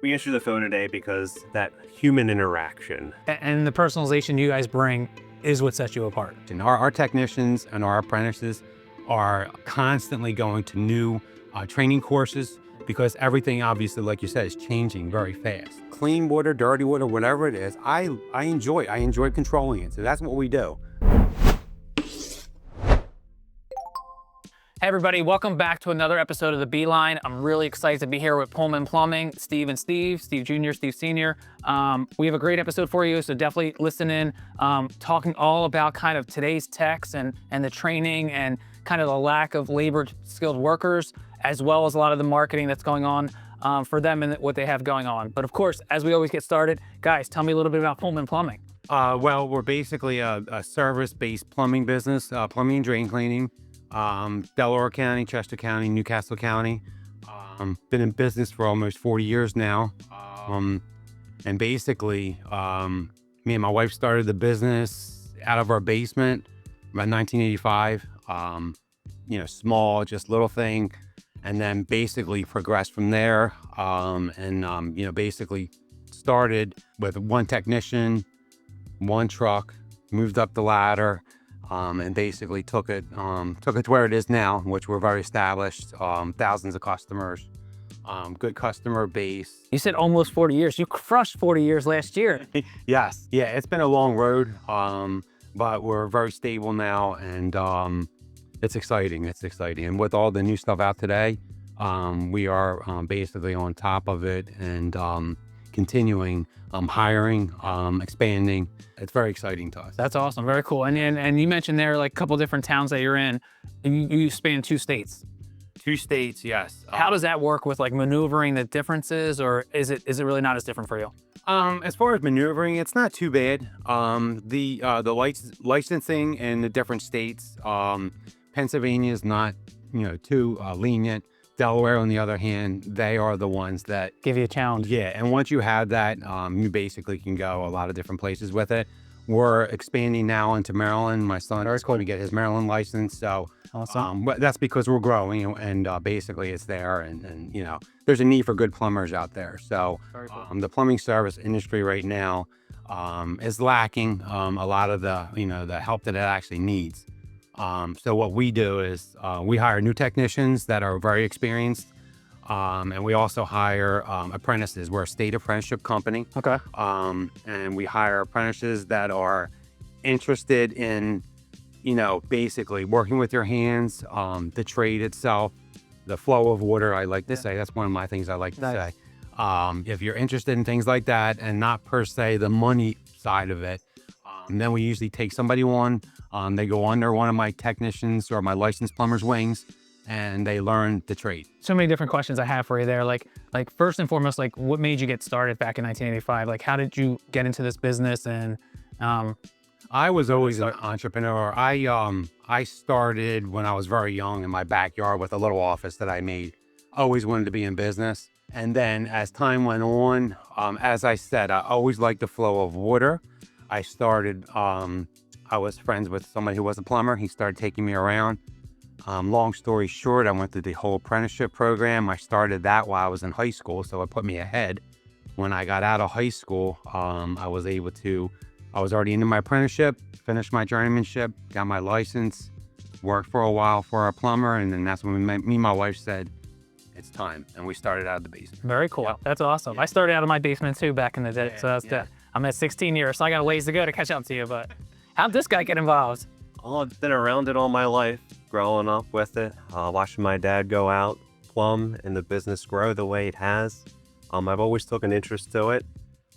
We answered the phone today because that human interaction. And the personalization you guys bring is what sets you apart. And our technicians and our apprentices are constantly going to new training courses because everything, obviously, like you said, is changing very fast. Clean water, dirty water, whatever it is, I enjoy controlling it. So that's what we do. Hey everybody, welcome back to another episode of the beLine. I'm really excited to be here with Pullman Plumbing, Steve and Steve Jr., Steve Sr. We have a great episode for you, so definitely listen in, talking all about kind of today's techs and the training and kind of the lack of labor skilled workers, as well as a lot of the marketing that's going on for them and what they have going on. But of course, as we always get started, guys, tell me a little bit about Pullman Plumbing. Well, we're basically a service-based plumbing business, plumbing and drain cleaning. Delaware County, Chester County, Newcastle County. Been in business for almost 40 years now. And basically, me and my wife started the business out of our basement about 1985. Small, just little thing. And then basically progressed from there. Basically started with one technician, one truck, moved up the ladder. And basically took it to where it is now, which we're very established, thousands of customers, good customer base. You said almost 40 years. You crushed 40 years last year. Yes, yeah, it's been a long road, but we're very stable now, and it's exciting. And with all the new stuff out today, we are basically on top of it and continuing hiring, expanding. It's very exciting to us. That's awesome, very cool. And you mentioned there like a couple different towns that you're in, and you span 2 states. 2 states, yes. How does that work with like maneuvering the differences, or is it really not as different for you? As far as maneuvering, it's not too bad. The licensing in the different states, Pennsylvania is not, too lenient. Delaware, on the other hand, they are the ones that give you a challenge. Yeah, and once you have that, you basically can go a lot of different places with it. We're expanding now into Maryland. My son is going to get his Maryland license, so awesome. but that's because we're growing, and basically it's there, and there's a need for good plumbers out there. So Cool. The plumbing service industry right now is lacking a lot of the the help that it actually needs. So what we do is we hire new technicians that are very experienced, and we also hire apprentices. We're a state apprenticeship company. Okay. And we hire apprentices that are interested in, basically working with your hands, the trade itself, the flow of water, I like to say. That's one of my things I like to say. If you're interested in things like that and not per se the money side of it, then we usually take somebody on. They go under one of my technicians or my licensed plumber's wings, and they learn the trade. So many different questions I have for you there. Like first and foremost, like what made you get started back in 1985? Like how did you get into this business? And I was always an entrepreneur. I started when I was very young in my backyard with a little office that I made. Always wanted to be in business. And then as time went on, as I said, I always liked the flow of water. I started, I was friends with somebody who was a plumber. He started taking me around. Long story short, I went through the whole apprenticeship program. I started that while I was in high school, so it put me ahead. When I got out of high school, I was already into my apprenticeship, finished my journeymanship, got my license, worked for a while for a plumber, and then that's when me and my wife said, it's time, and we started out of the basement. very cool. Yep. That's awesome. I started out of my basement too back in the day. So that's I'm at 16 years, so I got a ways to go to catch up to you. But how'd this guy get involved? Oh, I've been around it all my life, growing up with it, watching my dad go out, plumb, and the business grow the way it has. I've always took an interest to it,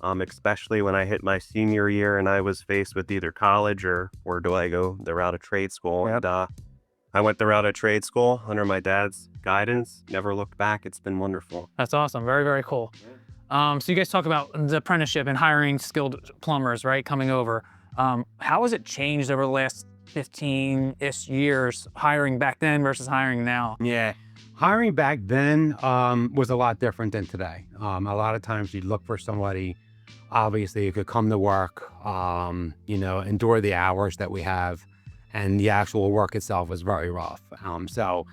especially when I hit my senior year and I was faced with either college or do I go the route of trade school. Yep. And I went the route of trade school under my dad's guidance, never looked back. It's been wonderful. That's awesome. Very, very cool. So you guys talk about the apprenticeship and hiring skilled plumbers, right? Coming over. How has it changed over the last 15-ish years, hiring back then versus hiring now? Yeah, hiring back then was a lot different than today. A lot of times you'd look for somebody, obviously, who could come to work, endure the hours that we have, and the actual work itself was very rough. So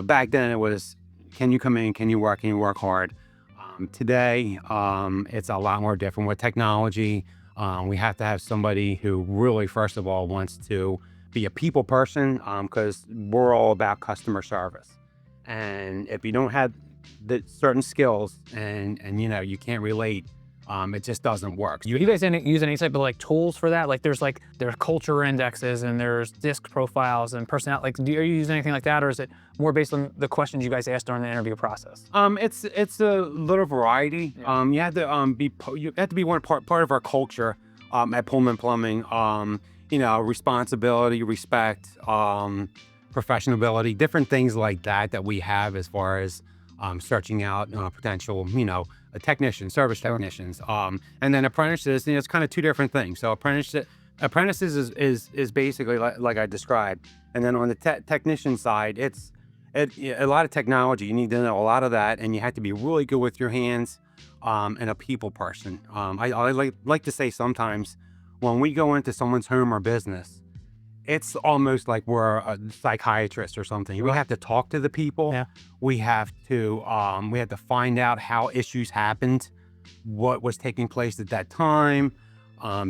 back then it was, can you come in, can you work hard? Today, it's a lot more different with technology. We have to have somebody who really, first of all, wants to be a people person, because we're all about customer service. And if you don't have the certain skills and you can't relate, it just doesn't work. You guys use any type of like tools for that? Like there's culture indexes and there's disc profiles and personality. Like, are you using anything like that, or is it more based on the questions you guys asked during the interview process? It's a little variety. Yeah. You have to you have to be one part of our culture at Pullman Plumbing. Responsibility, respect, professionability, different things like that we have as far as searching out potential, a technician, service technicians, and then apprentices. It's kind of two different things. So apprentices is basically like I described, and then on the technician side, it's a lot of technology. You need to know a lot of that, and you have to be really good with your hands, and a people person. I like to say sometimes when we go into someone's home or business, it's almost like we're a psychiatrist or something. We have to talk to the people. Yeah. We have to find out how issues happened, what was taking place at that time,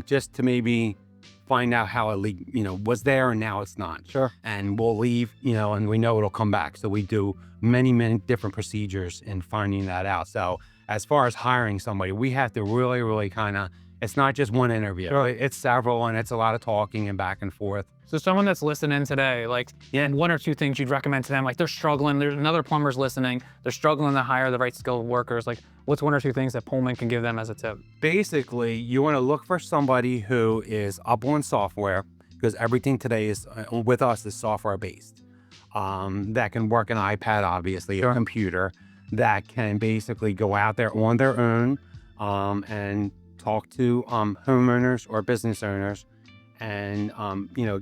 just to maybe find out how it was there and now it's not. Sure. And we'll leave, and we know it'll come back. So we do many different procedures in finding that out. So as far as hiring somebody, we have to really kind of, it's not just one interview. Sure. It's several, and it's a lot of talking and back and forth. So someone that's listening today, like, one or two things you'd recommend to them, like they're struggling, there's another plumber's listening, they're struggling to hire the right skilled workers. Like, what's one or two things that Pullman can give them as a tip? Basically, you want to look for somebody who is up on software, because everything today is with us is software based. That can work an iPad, obviously, or a computer, that can basically go out there on their own, and talk to homeowners or business owners, and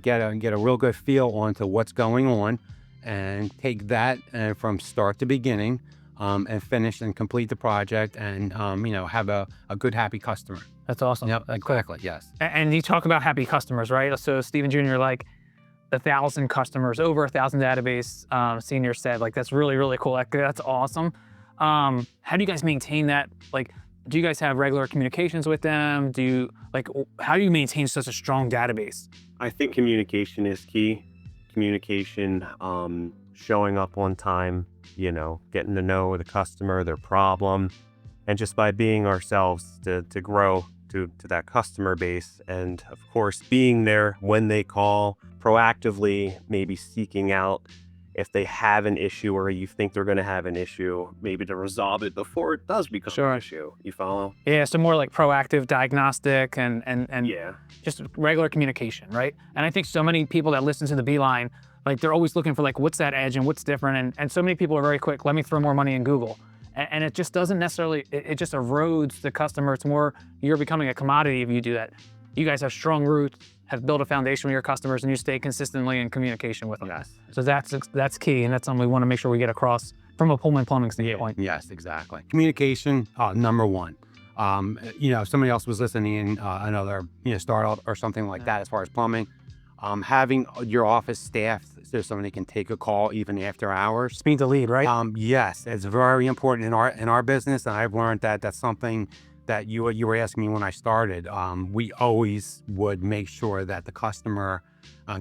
get a real good feel onto what's going on, and take that from start to beginning, and finish and complete the project, and have a good happy customer. That's awesome. Yep, exactly. Yes. And you talk about happy customers, right? So Steven Jr., like 1,000 customers, over 1,000 database, senior said, like, that's really cool. That's awesome. How do you guys maintain that? Like, do you guys have regular communications with them? How do you maintain such a strong database? I think communication is key. Communication, showing up on time, getting to know the customer, their problem, and just by being ourselves to grow to that customer base. And of course, being there when they call, proactively, maybe seeking out if they have an issue or you think they're going to have an issue, maybe to resolve it before it does become an issue. You follow? Yeah, so more like proactive diagnostic and Yeah. just regular communication, right? And I think so many people that listen to the beLine, like they're always looking for like, what's that edge and what's different? And so many people are very quick, let me throw more money in Google. And it just doesn't necessarily, it just erodes the customer. It's more, you're becoming a commodity if you do that. You guys have strong roots, have built a foundation with your customers, and you stay consistently in communication with them. Yes. So that's key, and that's something we want to make sure we get across from a Pullman Plumbing standpoint. Yes, exactly. Communication, number one. If somebody else was listening in another startup or something like that as far as plumbing, having your office staffed so somebody can take a call even after hours. Speed to lead, right? Yes, it's very important in our business, and I've learned that that's something that you were asking me when I started. We always would make sure that the customer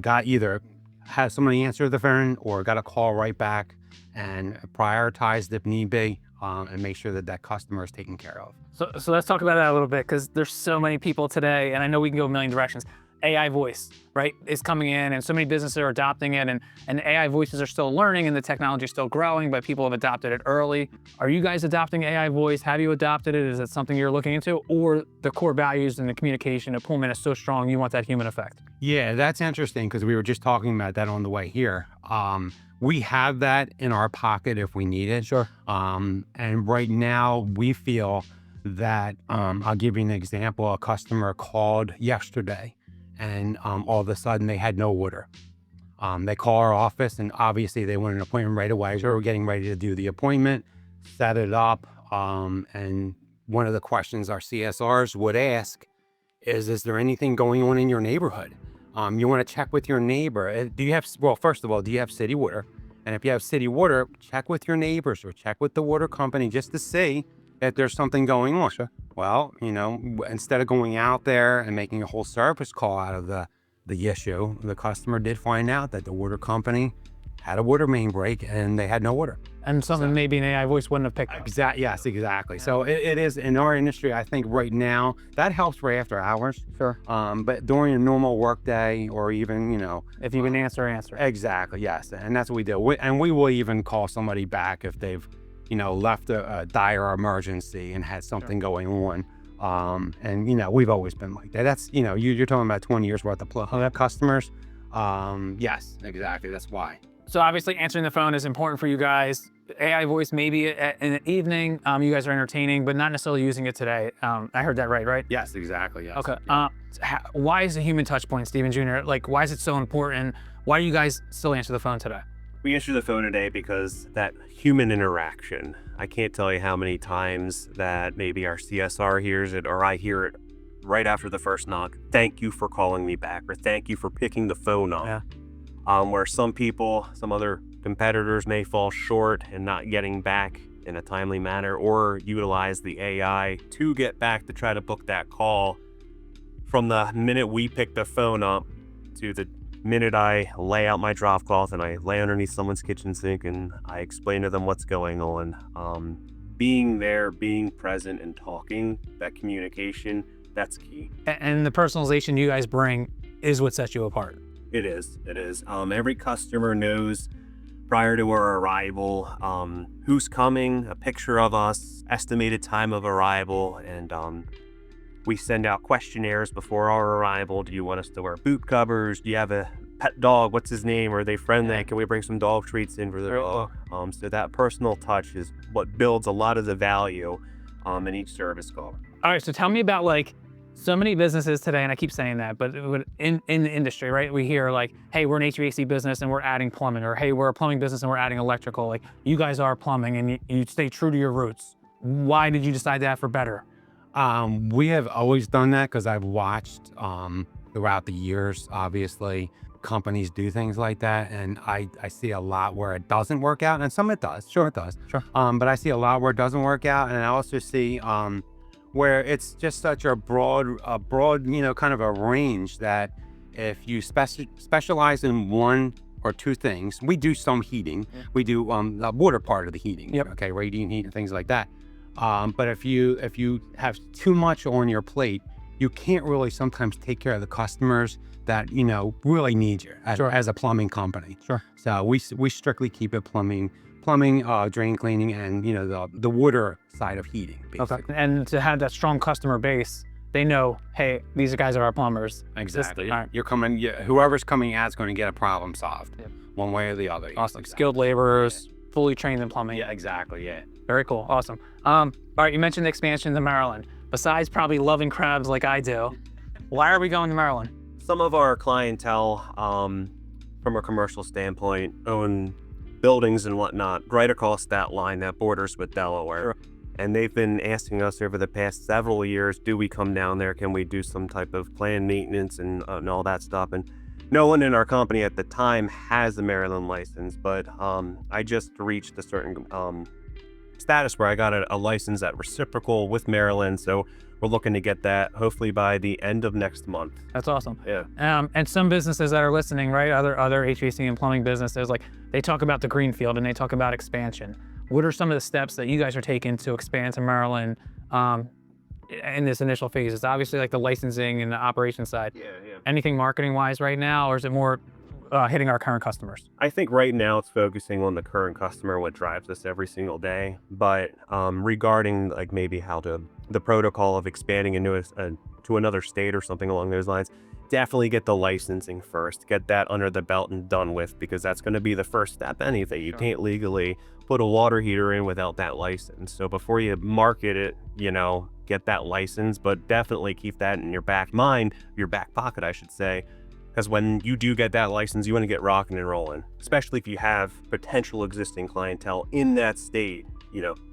got either had somebody answer the phone or got a call right back, and prioritized if need be, and make sure that customer is taken care of. So let's talk about that a little bit, because there's so many people today, and I know we can go a million directions. AI voice, right, is coming in, and so many businesses are adopting it, and AI voices are still learning, and the technology is still growing, but people have adopted it early. Are you guys adopting AI voice? Have you adopted it? Is it something you're looking into? Or the core values and the communication of Pullman is so strong, you want that human effect? Yeah, that's interesting, because we were just talking about that on the way here. We have that in our pocket if we need it. Sure. And right now we feel that, I'll give you an example. A customer called yesterday, and all of a sudden they had no water. They call our office, and obviously they want an appointment right away. So we're getting ready to do the appointment, set it up. And one of the questions our CSRs would ask is there anything going on in your neighborhood? You want to check with your neighbor. First of all, do you have city water? And if you have city water, check with your neighbors or check with the water company just to see if there's something going on. Sure. Well, instead of going out there and making a whole service call out of the issue, the customer did find out that the water company had a water main break and they had no water. And something maybe an AI voice wouldn't have picked up. Yes, exactly. So it is in our industry. I think right now that helps for after hours. Sure. But during a normal work day, or even If you can answer. exactly, yes, and that's what we do. And we will even call somebody back if they've left a dire emergency and had something going on. And we've always been like that. That's you're talking about 20 years worth of customers. Yes, exactly. That's why. So obviously answering the phone is important for you guys. AI voice maybe in the evening, you guys are entertaining, but not necessarily using it today. I heard that right? Yes, exactly. Yes. Okay. Why is the human touch point, Steven Jr.? Like, why is it so important? Why do you guys still answer the phone today? We answer the phone today because that human interaction, I can't tell you how many times that maybe our CSR hears it or I hear it right after the first knock. Thank you for calling me back, or thank you for picking the phone up. Yeah. Where some people, some other competitors may fall short in not getting back in a timely manner, or utilize the AI to get back to try to book that call. From the minute we pick the phone up to the minute I lay out my drop cloth and I lay underneath someone's kitchen sink and I explain to them what's going on, being there, being present and talking, that communication, that's key. And the personalization you guys bring is what sets you apart. It is. Every customer knows prior to our arrival who's coming, a picture of us, estimated time of arrival, and we send out questionnaires before our arrival. Do you want us to wear boot covers? Do you have a pet dog? What's his name? Are they friendly? Can we bring some dog treats in for the dog? So that personal touch is what builds a lot of the value in each service call. All right, so tell me about so many businesses today, and I keep saying that, but in the industry, right? We hear hey, we're an HVAC business and we're adding plumbing, or hey, we're a plumbing business and we're adding electrical. Like, you guys are plumbing and you stay true to your roots. Why did you decide that for better? We have always done that because I've watched throughout the years, obviously, companies do things like that, and I see a lot where it doesn't work out, and some it does. Sure, it does. Sure. But I see a lot where it doesn't work out, and I also see where it's just such a broad, kind of a range that if you specialize in one or two things, we do some heating. Yeah. We do the water part of the heating. Yep. Okay, radiant heat and things like that. But if you have too much on your plate, you can't really sometimes take care of the customers that really need you as a plumbing company. Sure. So we strictly keep it plumbing, drain cleaning, and the water side of heating. Basically. Okay. And to have that strong customer base, they know, hey, these guys are our plumbers. Exactly. All right. You're coming. Whoever's coming out is going to get a problem solved, one way or the other. Awesome. Exactly. Skilled laborers, fully trained in plumbing. Yeah. Exactly. Yeah. Very cool. Awesome. All right. You mentioned the expansion to Maryland. Besides probably loving crabs like I do, why are we going to Maryland? Some of our clientele, from a commercial standpoint, own buildings and whatnot right across that line that borders with Delaware. Sure. And they've been asking us over the past several years, do we come down there? Can we do some type of planned maintenance and all that stuff? And no one in our company at the time has a Maryland license, but I just reached a certain status where I got a license at reciprocal with Maryland. So we're looking to get that hopefully by the end of next month. That's awesome. Yeah. And some businesses that are listening, right? Other HVAC and plumbing businesses, they talk about the greenfield and they talk about expansion. What are some of the steps that you guys are taking to expand to Maryland in this initial phases? Obviously, the licensing and the operation side. Yeah. Anything marketing wise right now, or is it more hitting our current customers? I think right now it's focusing on the current customer, what drives us every single day. But regarding maybe how the protocol of expanding into to another state or something along those lines, definitely get the licensing first, get that under the belt and done with, because that's going to be the first step. Anything you can't legally put a water heater in without that license. So before you market it, get that license, but definitely keep that in your back pocket, I should say. Because when you do get that license, you want to get rocking and rolling, especially if you have potential existing clientele in that state.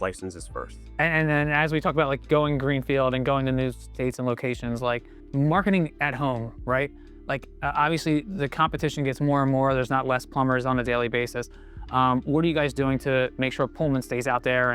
Licenses first. And then as we talk about going greenfield and going to new states and locations, marketing at home, right? Obviously the competition gets more and more. There's not less plumbers on a daily basis. What are you guys doing to make sure Pullman stays out there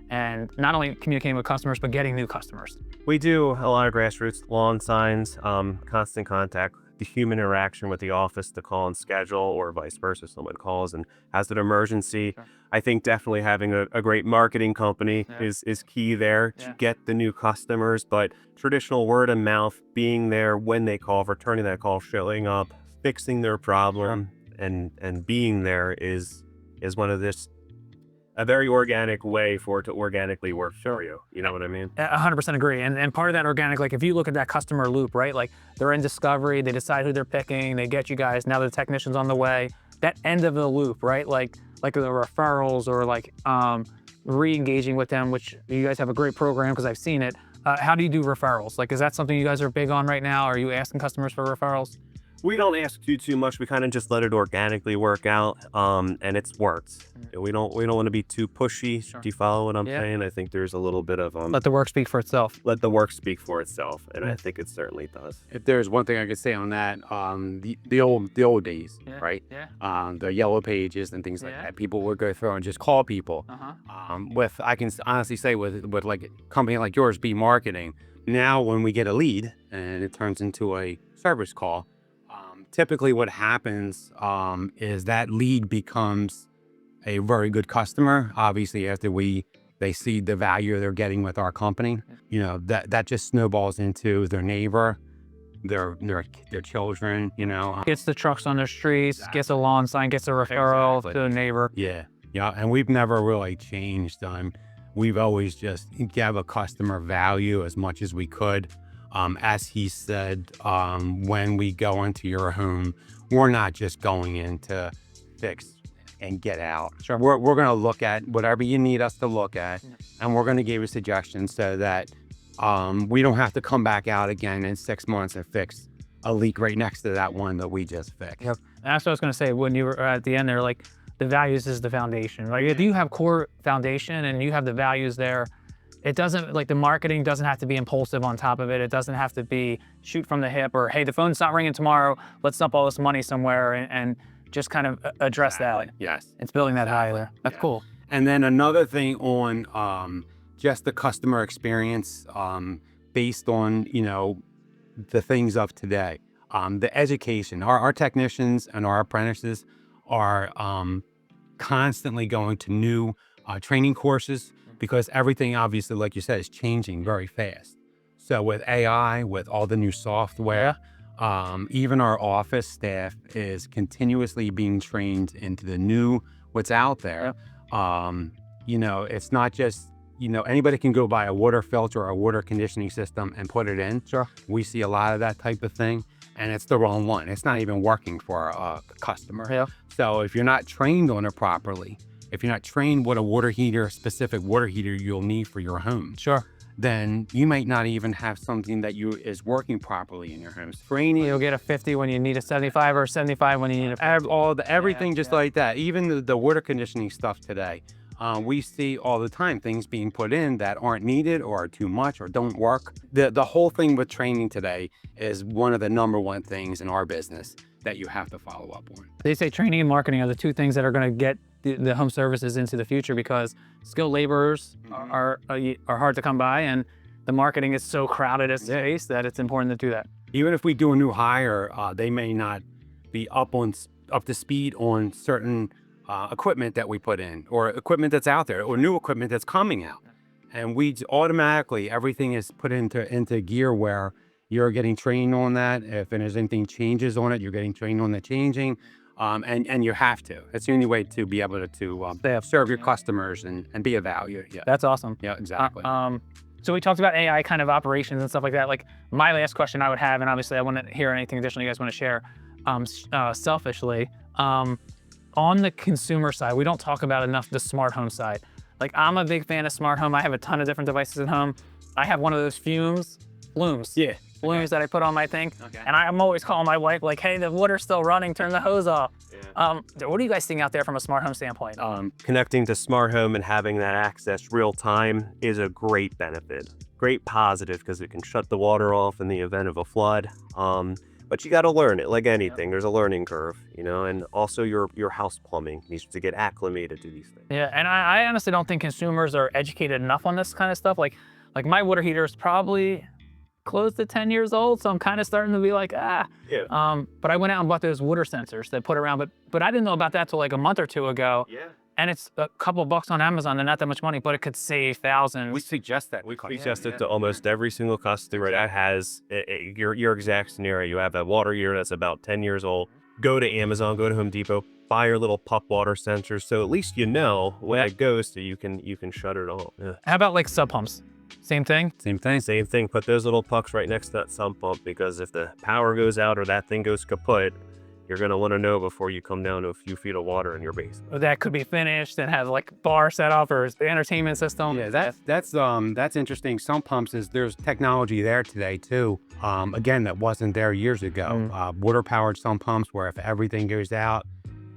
and not only communicating with customers, but getting new customers? We do a lot of grassroots lawn signs, constant contact, the human interaction with the office to call and schedule, or vice versa. Someone calls and has an emergency. Sure. I think definitely having a great marketing company Yeah. is key there to Yeah. get the new customers. But traditional word of mouth, being there when they call, returning that call, showing up, fixing their problem, and being there is one of this a very organic way for it to organically work for you. You know what I mean? 100% agree. And part of that organic, like if you look at that customer loop, right? Like they're in discovery, they decide who they're picking, they get you guys, now the technician's on the way. That end of the loop, right? Like the referrals or like re-engaging with them, which you guys have a great program because I've seen it. How do you do referrals? Like, is that something you guys are big on right now? Are you asking customers for referrals? We don't ask too much. We kind of just let it organically work out, and it's worked. We don't want to be too pushy. Sure. Do you follow what I'm Yeah. saying? I think there's a little bit of Let the work speak for itself. let the work speak for itself, and I think it certainly does. If there's one thing I could say on that, the old days, Yeah. right? Yeah. The yellow pages and things like Yeah. that. People would go through and just call people. With I can honestly say with like a company like yours, Be Marketing. Now, when we get a lead and it turns into a service call, typically what happens is that lead becomes a very good customer. Obviously, after they see the value they're getting with our company, you know, that just snowballs into their neighbor, their children, you know. Gets the trucks on their streets, gets a lawn sign, gets a referral to a neighbor. Yeah, and we've never really changed. We've always just gave a customer value as much as we could. As he said, when we go into your home, we're not just going in to fix and get out. Sure. We're going to look at whatever you need us to look at, and we're going to give you suggestions so that we don't have to come back out again in 6 months and fix a leak right next to that one that we just fixed. Yep. That's what I was going to say when you were at the end there, like the values is the foundation. Like if you have core foundation and you have the values there, it doesn't, like the marketing doesn't have to be impulsive on top of it. It doesn't have to be shoot from the hip or, hey, the phone's not ringing tomorrow, let's dump all this money somewhere and just kind of address that. Yes. It's building that high there. That's Yeah. cool. And then another thing on just the customer experience based on, you know, the things of today. The education, our technicians and our apprentices are constantly going to new training courses because everything, obviously, like you said, is changing very fast. So with AI, with all the new software, even our office staff is continuously being trained into the new, what's out there. You know, it's not just, you know, anybody can go buy a water filter or a water conditioning system and put it in. Sure. We see a lot of that type of thing, and it's the wrong one. It's not even working for a customer. Yeah. So if you're not trained on it properly, if you're not trained what a water heater, specific water heater you'll need for your home, Sure. then you might not even have something that is working properly in your home. Training, You'll get a 50 when you need a 75 or a 75 when you need a everything just like that. Even the water conditioning stuff today, we see all the time things being put in that aren't needed or are too much or don't work. The whole thing with training today is one of the #1 things in our business that you have to follow up on. They say training and marketing are the two things that are going to get the home services into the future because skilled laborers are hard to come by, and the marketing is so crowded as space that it's important to do that. Even if we do a new hire, they may not be up to speed on certain equipment that we put in, or equipment that's out there, or new equipment that's coming out, and we automatically everything is put into gear where you're getting trained on that. If there's anything changes on it, you're getting trained on the changing. And you have to. It's the only way to be able to serve your customers and be of value. Yeah, That's awesome. yeah, exactly. So we talked about AI kind of operations and stuff like that. Like my last question I would have, and obviously I want to hear anything additional you guys want to share, selfishly, on the consumer side, we don't talk about enough the smart home side. Like I'm a big fan of smart home. I have a ton of different devices at home. I have one of those flumes that I put on my thing. Okay. And I'm always calling my wife like, hey, the water's still running, turn the hose off. What are you guys seeing out there from a smart home standpoint? Connecting to smart home and having that access real time is a great benefit, great positive because it can shut the water off in the event of a flood. But you got to learn it like anything. There's a learning curve, you know, and also your house plumbing needs to get acclimated to these things. Yeah, and I honestly don't think consumers are educated enough on this kind of stuff. Like my water heater is probably close to 10 years old, so I'm kind of starting to be like, ah. Yeah. But I went out and bought those water sensors that put around, but I didn't know about that till like a month or two ago. Yeah. And it's a couple bucks on Amazon, and not that much money, but it could save thousands. We suggest that. We suggest it to almost every single customer that has your exact scenario. You have a water heater that's about 10 years old. Go to Amazon, go to Home Depot, buy your little puck water sensor, so at least you know when it goes, so you can shut it off. Yeah. How about like sub pumps? Same thing? Same thing. Same thing. Put those little pucks right next to that sump pump, because if the power goes out or that thing goes kaput, you're gonna want to know before you come down to a few feet of water in your basement. Or that could be finished and have like bar set up or the entertainment system. Yeah, that's interesting. Sump pumps there's technology there today too. Again, that wasn't there years ago. Water powered sump pumps, where if everything goes out,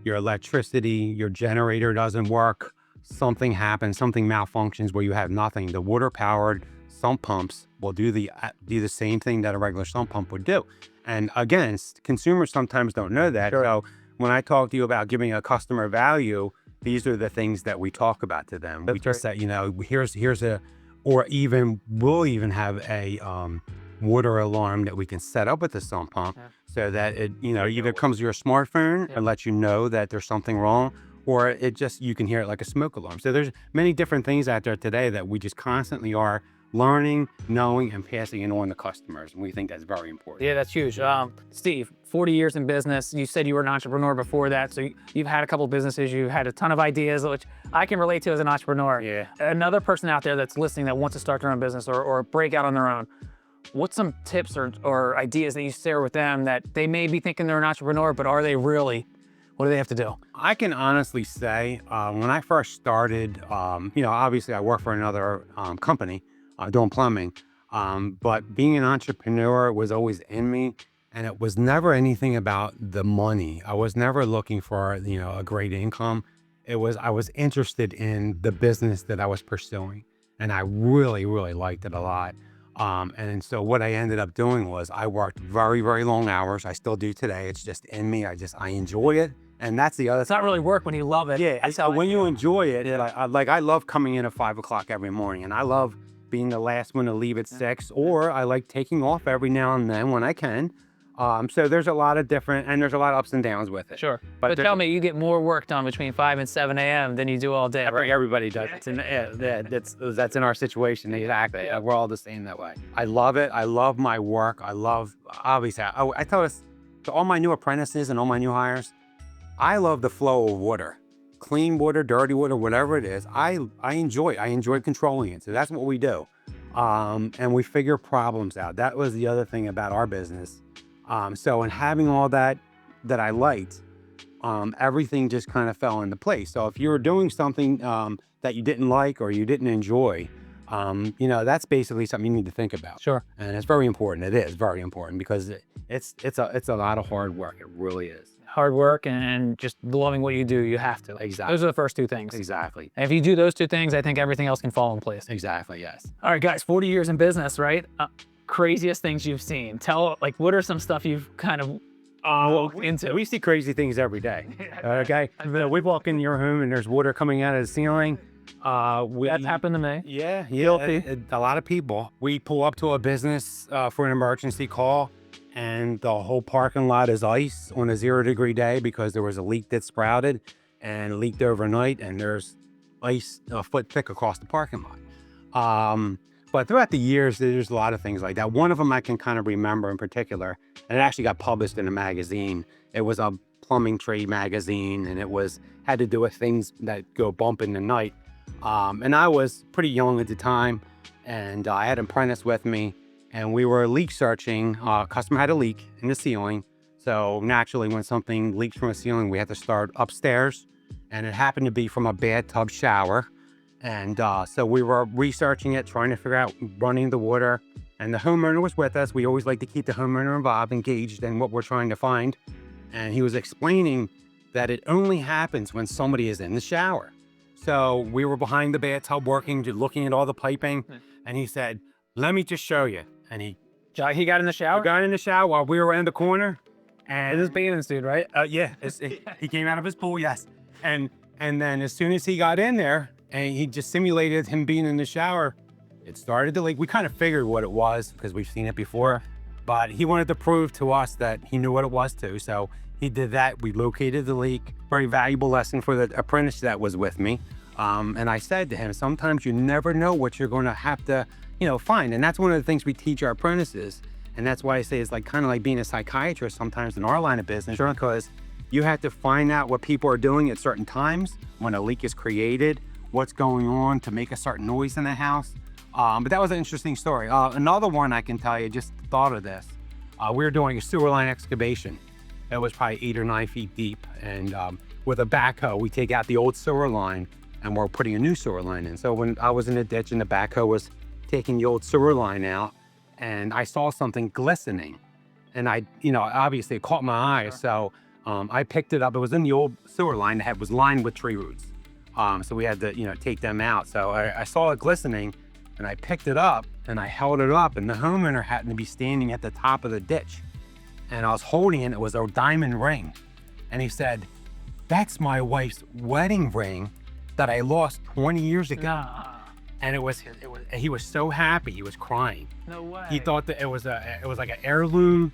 your electricity, your generator doesn't work, something happens, something malfunctions where you have nothing. The water powered sump pumps will do the same thing that a regular sump pump would do. And again, consumers sometimes don't know that. Sure. So when I talk to you about giving a customer value, these are the things that we talk about to them. That's we just say, you know, we'll even have a water alarm that we can set up with the sump pump, so that it, you know, either comes to your smartphone and lets you know that there's something wrong, or it just, you can hear it like a smoke alarm. So there's many different things out there today that we just constantly are learning, knowing, and passing it on to customers. And we think that's very important. Yeah, that's huge. Steve, 40 years in business. You said you were an entrepreneur before that. So you've had a couple of businesses. You've had a ton of ideas, which I can relate to as an entrepreneur. Yeah. Another person out there that's listening that wants to start their own business or break out on their own, what's some tips or ideas that you share with them that they may be thinking they're an entrepreneur, but are they really? What do they have to do? I can honestly say, when I first started, you know, obviously I work for another company doing plumbing, but being an entrepreneur was always in me, and it was never anything about the money. I was never looking for, you know, a great income. I was interested in the business that I was pursuing, and I really, really liked it a lot. And so what I ended up doing was I worked very, very long hours. I still do today. It's just in me. I enjoy it. And that's the other It's not really work when you love it. Yeah, That's how when you enjoy it, I love coming in at 5 o'clock every morning, and I love being the last one to leave at 6, or I like taking off every now and then when I can. So there's a lot of different, and there's a lot of ups and downs with it. Sure. But tell me, you get more work done between 5 and 7 a.m. than you do all day, right? Everybody does. That's in our situation. Exactly. We're all the same that way. I love it. I love my work. Obviously, I tell this to all my new apprentices and all my new hires, I love the flow of water. Clean water, dirty water, whatever it is, I enjoy it. I enjoy controlling it. So that's what we do. And we figure problems out. That was the other thing about our business. So in having all that I liked, everything just kind of fell into place. So if you were doing something that you didn't like or you didn't enjoy, you know, that's basically something you need to think about. Sure. And it's very important. It is very important, because it's a lot of hard work. It really is. Hard work and just loving what you do, you have to. Exactly. Those are the first two things. Exactly. And if you do those two things, I think everything else can fall in place. Exactly. Yes. All right, guys, 40 years in business, right? Craziest things you've seen. What are some stuff you've kind of into? We see crazy things every day. Okay. We walk in your home and there's water coming out of the ceiling. That's happened to me. Yeah. Guilty. A lot of people. We pull up to a business for an emergency call, and the whole parking lot is ice on a 0-degree day because there was a leak that sprouted and leaked overnight, and there's ice a foot thick across the parking lot. But throughout the years, there's a lot of things like that. One of them I can kind of remember in particular, and it actually got published in a magazine. It was a plumbing trade magazine, and it had to do with things that go bump in the night. And I was pretty young at the time, and I had an apprentice with me, and we were leak searching. Customer had a leak in the ceiling. So naturally, when something leaks from a ceiling, we had to start upstairs, and it happened to be from a bathtub shower. And so we were researching it, trying to figure out running the water, and the homeowner was with us. We always like to keep the homeowner involved, engaged in what we're trying to find. And he was explaining that it only happens when somebody is in the shower. So we were behind the bathtub working, looking at all the piping, and he said, "Let me just show you." And he He got in the I shower? got in the shower while we were in the corner, and This is Baden's dude, right? yeah, he came out of his pool, yes. And then as soon as he got in there and he just simulated him being in the shower, it started to leak. We kind of figured what it was because we've seen it before, but he wanted to prove to us that he knew what it was too. So he did that. We located the leak. Very valuable lesson for the apprentice that was with me. And I said to him, sometimes you never know what you're going to have to, find. And that's one of the things we teach our apprentices. And that's why I say it's like kind of like being a psychiatrist sometimes in our line of business, because you have to find out what people are doing at certain times when a leak is created, what's going on to make a certain noise in the house. But that was an interesting story. Another one I can tell you, just thought of this. We were doing a sewer line excavation. It was probably 8 or 9 feet deep. And with a backhoe, we take out the old sewer line and we're putting a new sewer line in. So when I was in the ditch and the backhoe was taking the old sewer line out, and I saw something glistening, and I, obviously it caught my eye. So I picked it up. It was in the old sewer line that was lined with tree roots. So we had to, take them out. So I saw it glistening, and I picked it up and I held it up, and the homeowner happened to be standing at the top of the ditch, and I was holding it. It was a diamond ring, and he said, "That's my wife's wedding ring that I lost 20 years ago." Nah. And he was so happy. He was crying. No way. He thought that it was like an heirloom.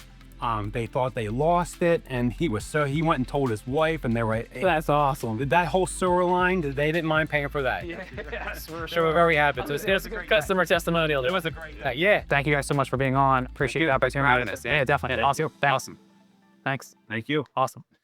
They thought they lost it, and he went and told his wife, and they were, That's awesome. that whole sewer line, they didn't mind paying for that. Yes, they were very happy. So it's a customer testimonial. It was a great day. Yeah. Thank you guys so much for being on. Appreciate the opportunity. Yeah, definitely. Awesome. Awesome. Thanks. Thank you. Awesome.